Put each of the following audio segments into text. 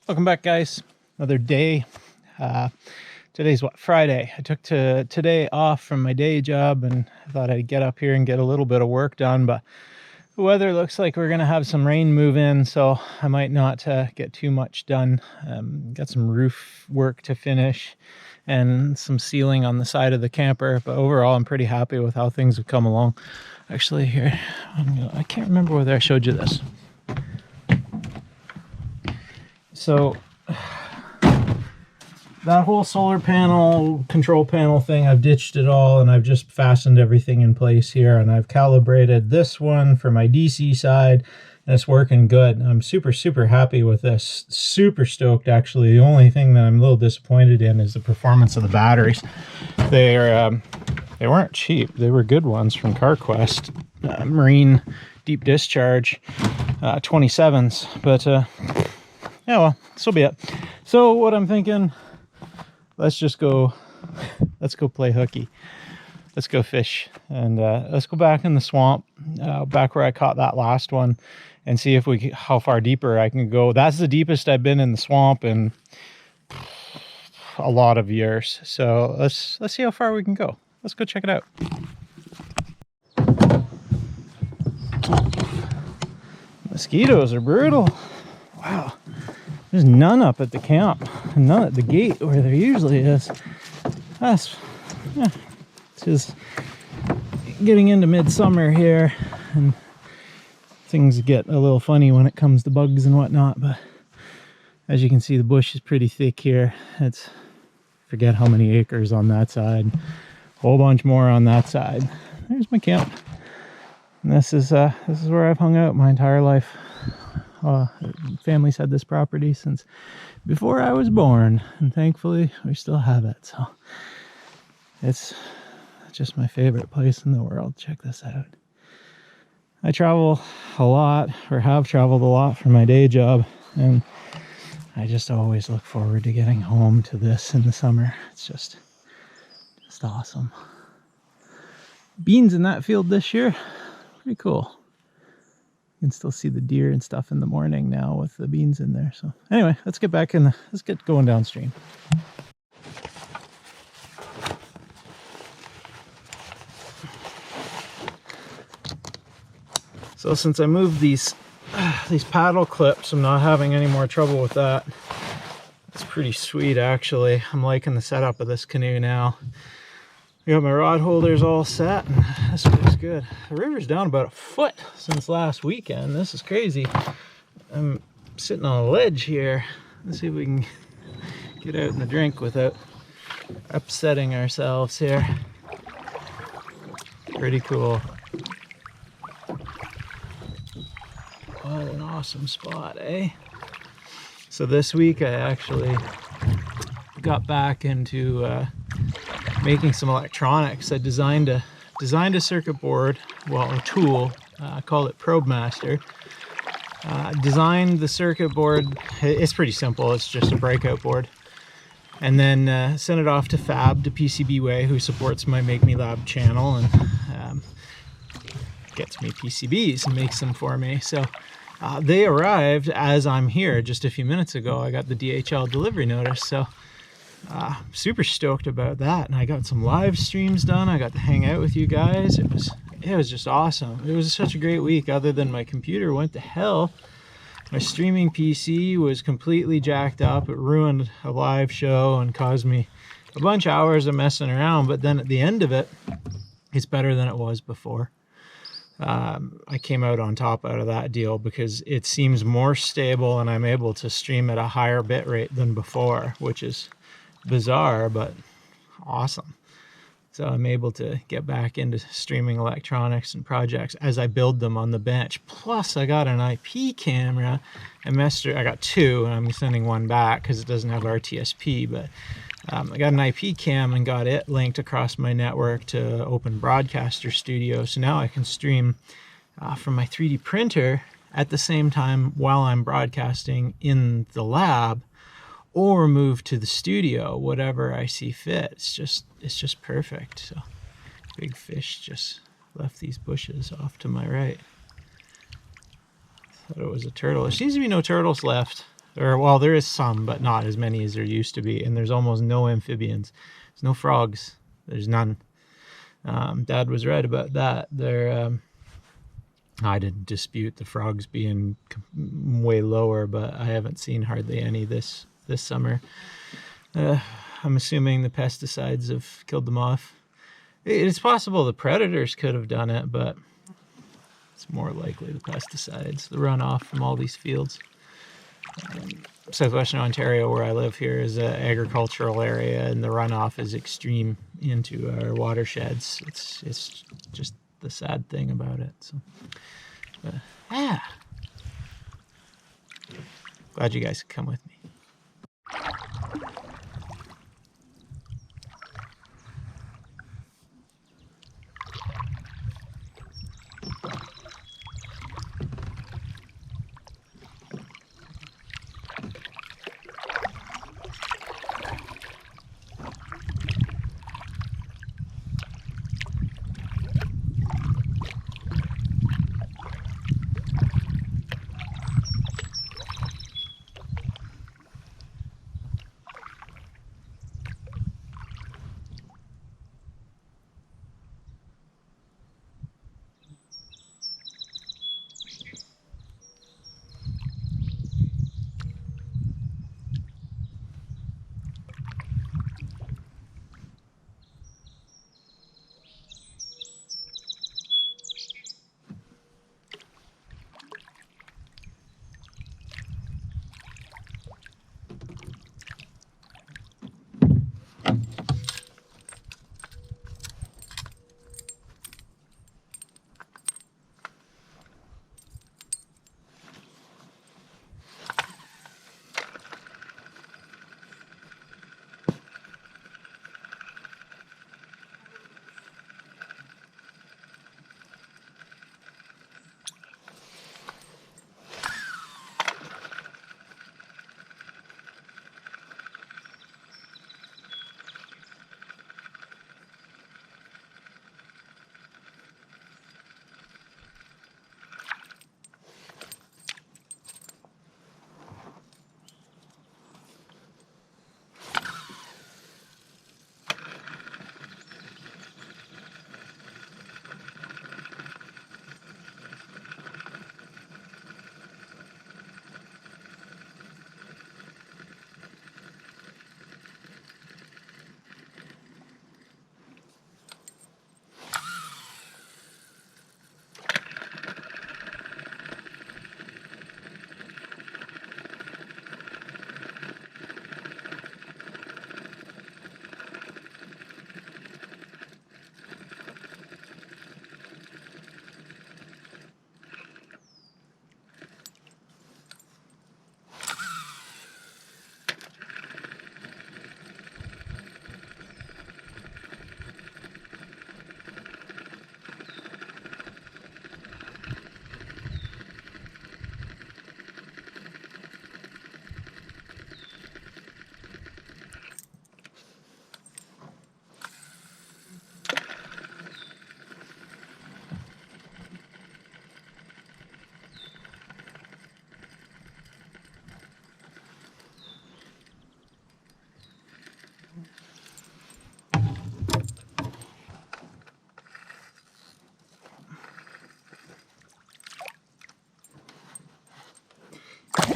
Welcome back, guys. Another day. Today's what, Friday. I took today off from my day job and I thought I'd get up here and get a little bit of work done, but the weather looks like we're gonna have some rain move in, so I might not get too much done. Got some roof work to finish and some sealing on the side of the camper, but overall I'm pretty happy with how things have come along. Actually, here, I can't remember whether I showed you this. So that whole solar panel, control panel thing, I've ditched it all and I've just fastened everything in place here, and I've calibrated this one for my DC side and it's working good. I'm super happy with this. Super stoked, actually. The only thing that I'm a little disappointed in is the performance of the batteries. They weren't cheap. They were good ones from CarQuest. Marine deep discharge 27s, but yeah, well, so be it. So what I'm thinking, let's go play hooky. Let's go fish, and let's go back in the swamp, back where I caught that last one, and see if how far deeper I can go. That's the deepest I've been in the swamp in a lot of years. So let's see how far we can go. Let's go check it out. Mosquitoes are brutal. Wow. There's none up at the camp, and none at the gate where there usually is. It's just getting into midsummer here, and things get a little funny when it comes to bugs and whatnot, but as you can see, the bush is pretty thick here. It's, forget how many acres on that side, a whole bunch more on that side. There's my camp, and this is where I've hung out my entire life. Family's had this property since before I was born, and thankfully we still have it. So it's just my favorite place in the world. Check this out. I travel a lot, or have traveled a lot for my day job, and I just always look forward to getting home to this in the summer. It's just awesome. Beans in that field this year, pretty cool. You can still see the deer and stuff in the morning now with the beans in there. So anyway, let's get back in let's get going downstream. So since I moved these paddle clips, I'm not having any more trouble with that. It's pretty sweet, actually. I'm liking the setup of this canoe now. I got my rod holders all set, and this feels good. The river's down about a foot since last weekend. This is crazy. I'm sitting on a ledge here. Let's see if we can get out in the drink without upsetting ourselves here. Pretty cool. What an awesome spot, eh? So this week I actually got back into making some electronics. I designed a circuit board, well, a tool, I call it Probe Master. Designed the circuit board. It's pretty simple. It's just a breakout board, and then sent it off to Fab, to PCBWay, who supports my MKME Lab channel and gets me PCBs and makes them for me. So they arrived as I'm here just a few minutes ago. I got the DHL delivery notice, so super stoked about that. And I got some live streams done. I got to hang out with you guys. It was just awesome. It was such a great week, other than my computer went to hell. My streaming PC was completely jacked up. It ruined a live show and caused me a bunch of hours of messing around, but then at the end of it, it's better than it was before. I came out on top out of that deal because it seems more stable and I'm able to stream at a higher bit rate than before, which is bizarre but awesome. So I'm able to get back into streaming electronics and projects as I build them on the bench. Plus I got an IP camera. I got two, and I'm sending one back because it doesn't have RTSP, but I got an IP cam and got it linked across my network to Open Broadcaster Studio. So now I can stream from my 3D printer at the same time while I'm broadcasting in the lab, or move to the studio, whatever I see fit. It's just perfect. So big fish just left these bushes off to my right. Thought it was a turtle. There seems to be no turtles left. Or, well, there is some, but not as many as there used to be. And there's almost no amphibians. There's no frogs. There's none. Dad was right about that. I didn't dispute the frogs being way lower, but I haven't seen hardly any this summer. I'm assuming the pesticides have killed them off. It's possible the predators could have done it, but it's more likely the pesticides, the runoff from all these fields. Southwestern Ontario, where I live here, is an agricultural area, and the runoff is extreme into our watersheds. It's just the sad thing about it. So, glad you guys could come with me.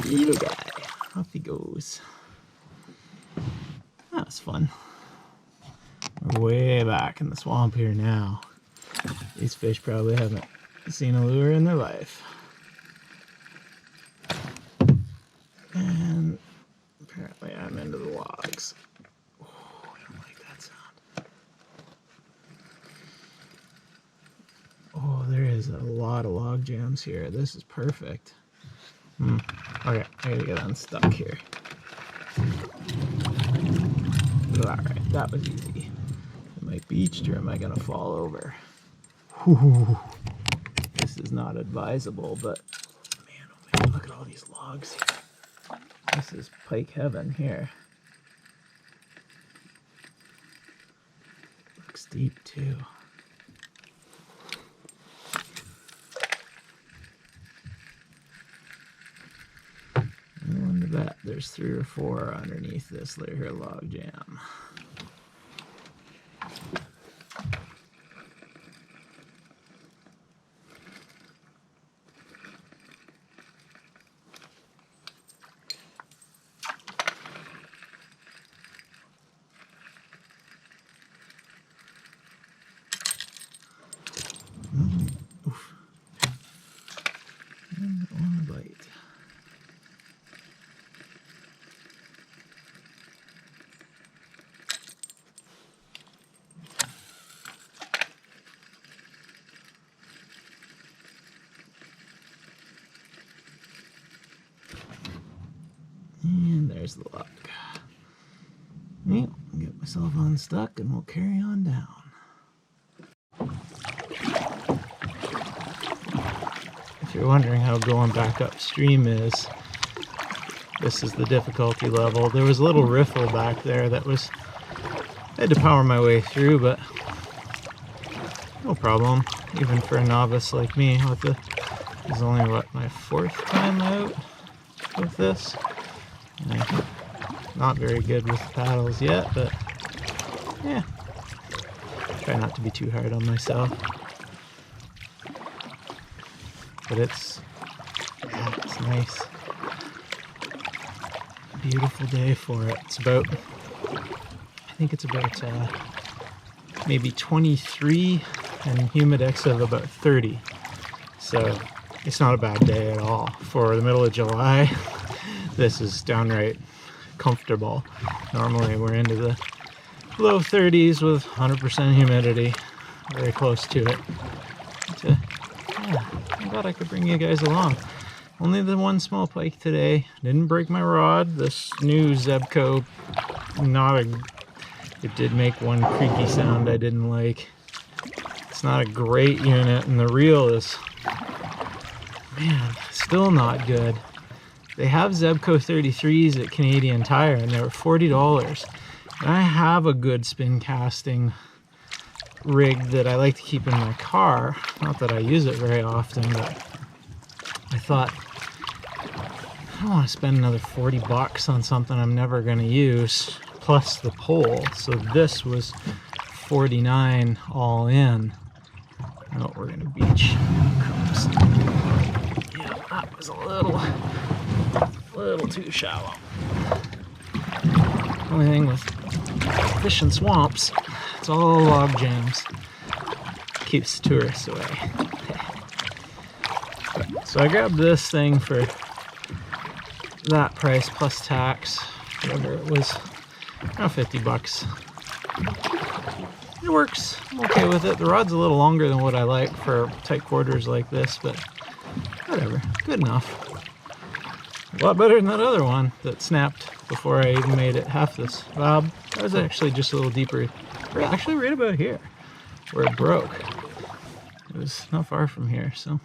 Little guy, off he goes. That was fun. We're way back in the swamp here now. These fish probably haven't seen a lure in their life. And apparently I'm into the logs. Oh, I don't like that sound. Oh, there is a lot of log jams here. This is perfect. Okay, I gotta get unstuck here. Alright, that was easy. Am I beached or am I gonna fall over? Whew. This is not advisable, but man, oh man, look at all these logs here. This is pike heaven here. Looks deep too. No wonder bet there's 3 or 4 underneath this layer log jam. Oof. And on a bite. And there's the log. Yep, get myself unstuck and we'll carry on down. If you're wondering how going back upstream is, this is the difficulty level. There was a little riffle back there that I had to power my way through, but no problem, even for a novice like me. This is only, what, my 4th time out with this? Yeah, not very good with paddles yet, but yeah, try not to be too hard on myself. But it's nice. Beautiful day for it. It's about, I think it's about maybe 23 and humidex of about 30. So it's not a bad day at all. For the middle of July, this is downright comfortable. Normally we're into the low 30s with 100% humidity, very close to it. Yeah, I thought I could bring you guys along. Only the one small pike today. Didn't break my rod. This new Zebco, it did make one creaky sound I didn't like. It's not a great unit, and the reel is, man, still not good. They have Zebco 33s at Canadian Tire, and they were $40. And I have a good spin casting rig that I like to keep in my car. Not that I use it very often, but I thought, I don't want to spend another 40 bucks on something I'm never going to use, plus the pole. So this was $49 all in. Oh, we're going to beach. Yeah, that was a little too shallow. Only thing with fish in swamps, it's all log jams. Keeps tourists away. So I grabbed this thing for that price plus tax, whatever it was, around 50 bucks. It works. I'm okay with it. The rod's a little longer than what I like for tight quarters like this, but whatever. Good enough. A lot better than that other one that snapped before I even made it half this bob. That was actually just a little deeper. Actually right about here where it broke. It was not far from here, so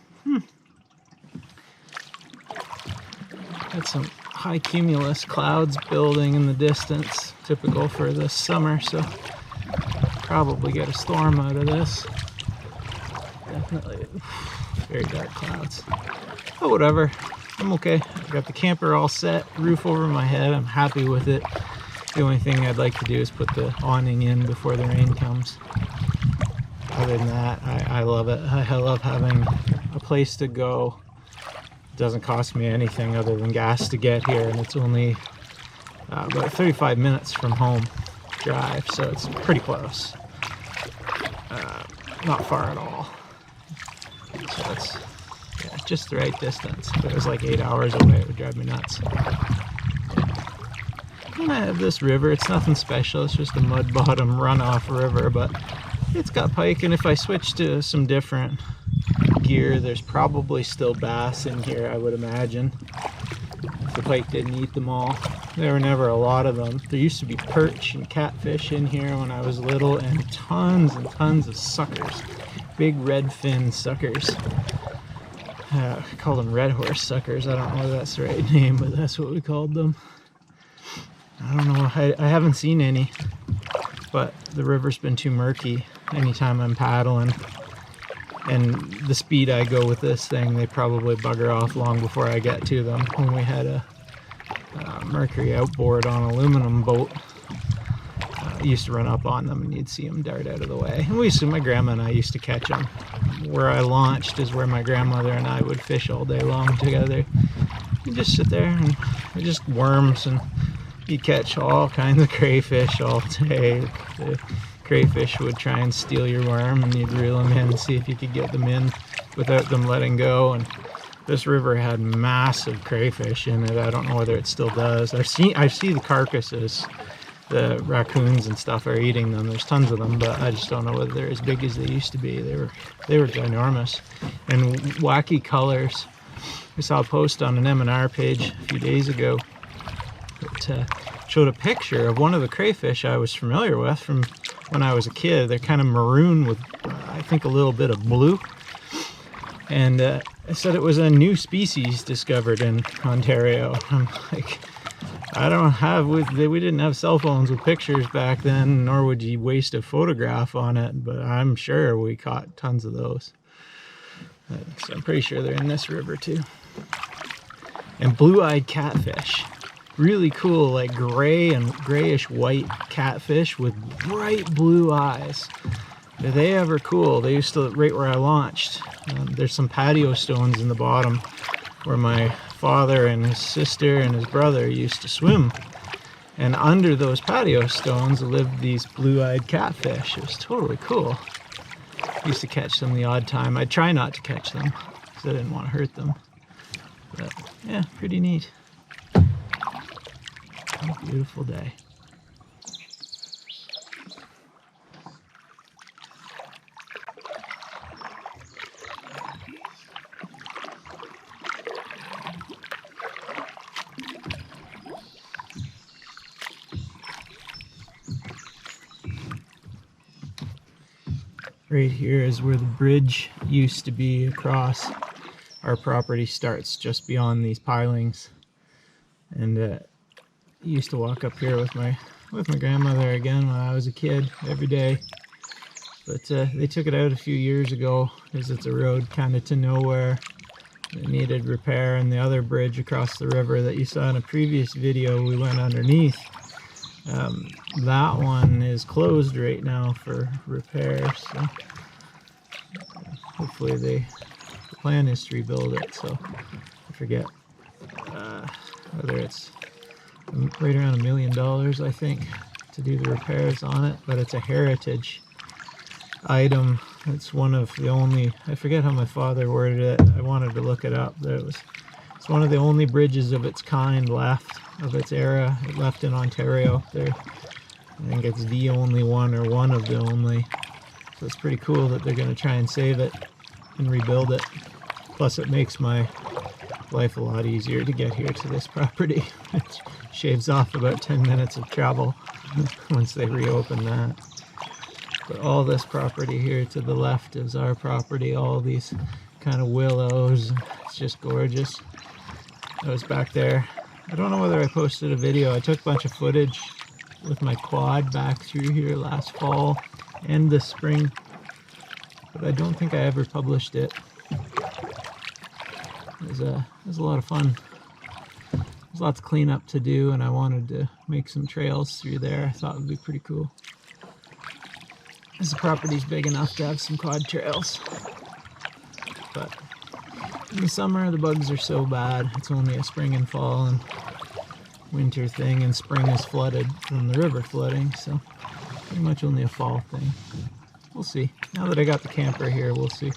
got some high cumulus clouds building in the distance, typical for this summer, so probably get a storm out of this. Definitely very dark clouds, but whatever. I'm okay. I got the camper all set, roof over my head. I'm happy with it. The only thing I'd like to do is put the awning in before the rain comes. Other than that, I love it. I love having a place to go. It doesn't cost me anything other than gas to get here, and it's only about 35 minutes from home drive, so it's pretty close. Not far at all. So it's just the right distance. If it was like 8 hours away, it would drive me nuts. And I have this river. It's nothing special. It's just a mud bottom runoff river, but it's got pike, and if I switch to some different gear, there's probably still bass in here, I would imagine. If the pike didn't eat them all. There were never a lot of them. There used to be perch and catfish in here when I was little, and tons of suckers. Big red fin suckers. I call them red horse suckers. I don't know if that's the right name, but that's what we called them. I don't know. I haven't seen any, but the river's been too murky anytime I'm paddling. And the speed I go with this thing, they probably bugger off long before I get to them. When we had a mercury outboard on an aluminum boat. I used to run up on them and you'd see them dart out of the way. And my grandma and I used to catch them. Where I launched is where my grandmother and I would fish all day long together. You just sit there and they're just worms, and you catch all kinds of crayfish all day. The crayfish would try and steal your worm, and you'd reel them in and see if you could get them in without them letting go. And this river had massive crayfish in it. I don't know whether it still does. I see the carcasses. The raccoons and stuff are eating them. There's tons of them, but I just don't know whether they're as big as they used to be. They were ginormous and wacky colors. I saw a post on an M&R page a few days ago that showed a picture of one of the crayfish I was familiar with from when I was a kid. They're kind of maroon with, I think, a little bit of blue. And I said it was a new species discovered in Ontario. I'm like, we didn't have cell phones with pictures back then, nor would you waste a photograph on it, but I'm sure we caught tons of those. So I'm pretty sure they're in this river too. And blue-eyed catfish. Really cool, like gray and grayish white catfish with bright blue eyes. Are they ever cool? They used to, right where I launched, there's some patio stones in the bottom where my father and his sister and his brother used to swim. And under those patio stones lived these blue-eyed catfish. It was totally cool. I used to catch them the odd time. I'd try not to catch them because I didn't want to hurt them. But yeah, pretty neat. What a beautiful day. Right here is where the bridge used to be across our property. Starts just beyond these pilings, and I used to walk up here with my grandmother again when I was a kid every day. But they took it out a few years ago because it's a road kind of to nowhere. It needed repair, and the other bridge across the river that you saw in a previous video we went underneath, that one is closed right now for repairs. So hopefully the plan is to rebuild it. So I forget whether it's right around $1 million, I think, to do the repairs on it. But it's a heritage item. It's one of the only, I forget how my father worded it. I wanted to look it up. But it's one of the only bridges of its kind left, of its era, left in Ontario. I think it's the only one, or one of the only. So it's pretty cool that they're going to try and save it and rebuild it. Plus it makes my life a lot easier to get here to this property. It shaves off about 10 minutes of travel once they reopen that. But all this property here to the left is our property. All these kind of willows. It's just gorgeous. I was back there. I don't know whether I posted a video. I took a bunch of footage with my quad back through here last fall and this spring, but I don't think I ever published it. It was a lot of fun. There's lots of cleanup to do, and I wanted to make some trails through there. I thought it would be pretty cool. This property's big enough to have some quad trails, but in the summer the bugs are so bad. It's only a spring and fall and winter thing, and spring is flooded from the river flooding, so pretty much only a fall thing. We'll see. Now that I got the camper here, we'll see.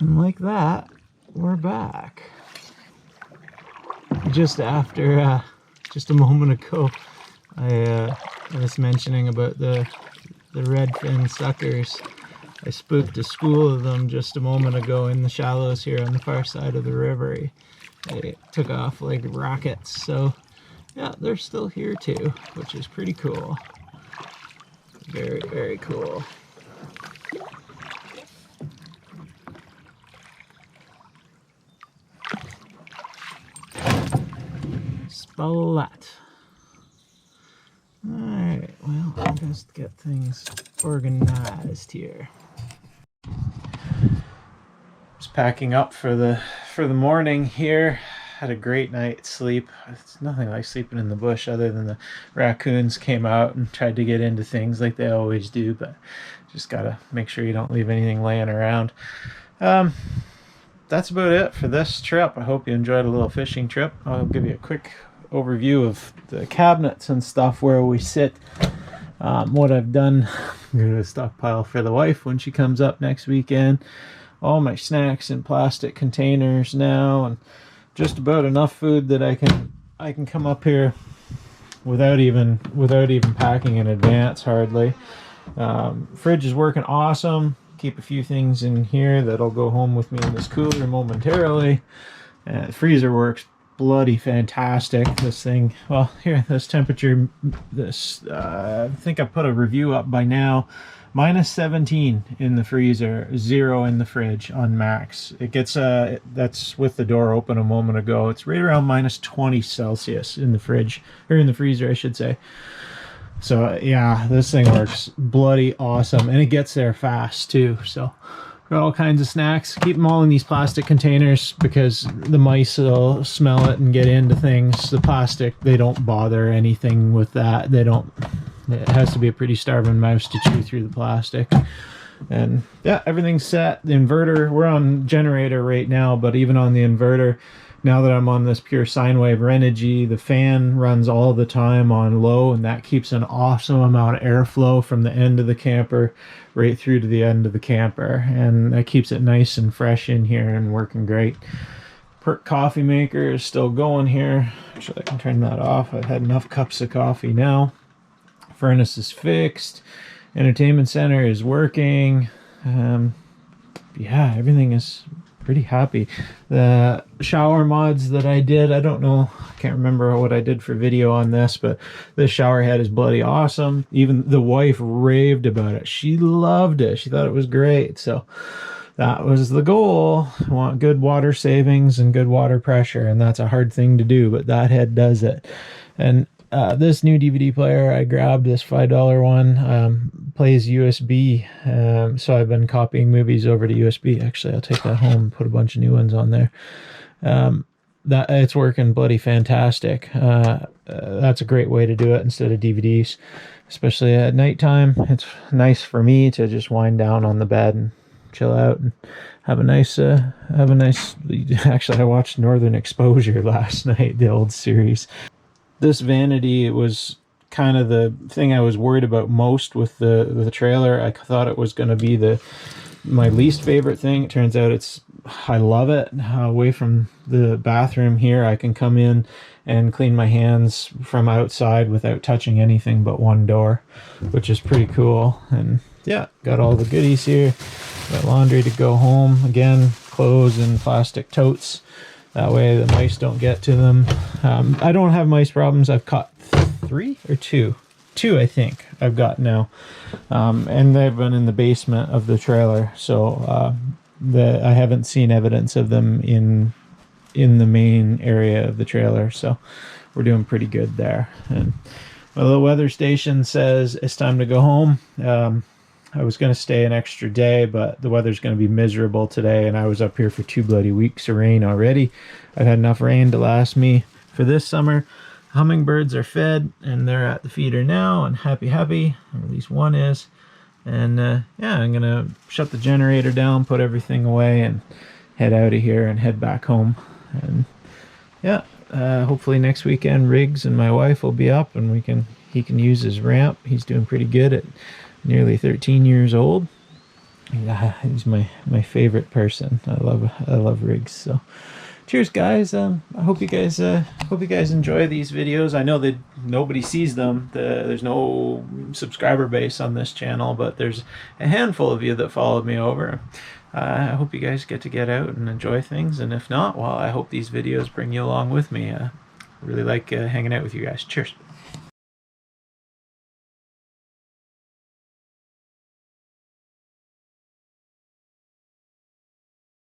And like that, we're back. Just after, just a moment ago, I was mentioning about the redfin suckers. I spooked a school of them just a moment ago in the shallows here on the far side of the river. They took off like rockets. So yeah, they're still here too, which is pretty cool. Very, very cool. Splat. Alright, well, let's get things organized here. Just packing up for the morning here. Had a great night's sleep. It's nothing like sleeping in the bush other than the raccoons came out and tried to get into things like they always do, but just gotta make sure you don't leave anything laying around. That's about it for this trip. I hope you enjoyed a little fishing trip. I'll give you a quick overview of the cabinets and stuff where we sit. What I've done, I'm gonna stockpile for the wife when she comes up next weekend. All my snacks in plastic containers now, and just about enough food that I can come up here without even packing in advance hardly. Fridge is working awesome. Keep a few things in here that'll go home with me in this cooler momentarily. Freezer works bloody fantastic. This thing, well, here, this temperature, I think I put a review up by now. -17 in the freezer, 0 in the fridge on max. It gets that's with the door open a moment ago. It's right around -20 Celsius in the fridge, or in the freezer I should say. So yeah, this thing works bloody awesome, and it gets there fast too. So got all kinds of snacks. Keep them all in these plastic containers because the mice will smell it and get into things. The plastic, they don't bother anything with that. They don't. It has to be a pretty starving mouse to chew through the plastic. And yeah, everything's set. The inverter, we're on generator right now, but even on the inverter, now that I'm on this pure sine wave Renogy, the fan runs all the time on low, and that keeps an awesome amount of airflow from the end of the camper right through to the end of the camper. And that keeps it nice and fresh in here and working great. Perk coffee maker is still going here. Actually, I can turn that off. I've had enough cups of coffee now. Furnace is fixed. Entertainment center is working. Yeah, everything is pretty happy. The shower mods that I did, I don't know, I can't remember what I did for video on this, but this shower head is bloody awesome. Even the wife raved about it. She loved it. She thought it was great. So that was the goal. I want good water savings and good water pressure, and that's a hard thing to do, but that head does it. And this new DVD player, I grabbed this $5 one, plays USB, so I've been copying movies over to USB. Actually, I'll take that home and put a bunch of new ones on there. That it's working bloody fantastic. That's a great way to do it instead of DVDs, especially at nighttime. It's nice for me to just wind down on the bed and chill out and have a nice actually, I watched Northern Exposure last night, the old series. This vanity was kind of the thing I was worried about most with the trailer. I thought it was going to be my least favorite thing. It turns out I love it. Away from the bathroom here, I can come in and clean my hands from outside without touching anything but one door, which is pretty cool. And yeah, got all the goodies here. Got laundry to go home. Again, clothes in plastic totes. That way the mice don't get to them. I don't have mice problems. I've caught 3 or 2. 2, I think, I've got now. And they've been in the basement of the trailer. So I haven't seen evidence of them in the main area of the trailer. So we're doing pretty good there. And well, the weather station says it's time to go home. I was going to stay an extra day, but the weather's going to be miserable today, and I was up here for 2 bloody weeks of rain already. I've had enough rain to last me for this summer. Hummingbirds are fed, and they're at the feeder now, and happy, or at least one is. And yeah, I'm going to shut the generator down, put everything away, and head out of here and head back home. And yeah, hopefully next weekend Riggs and my wife will be up, and he can use his ramp. He's doing pretty good at nearly 13 years old. Yeah, he's my favorite person. I love Riggs. So cheers, guys. I hope you guys enjoy these videos. I know that nobody sees them. There's no subscriber base on this channel, but there's a handful of you that followed me over. I hope you guys get out and enjoy things, and if not, well, I hope these videos bring you along with me. Really like hanging out with you guys. Cheers.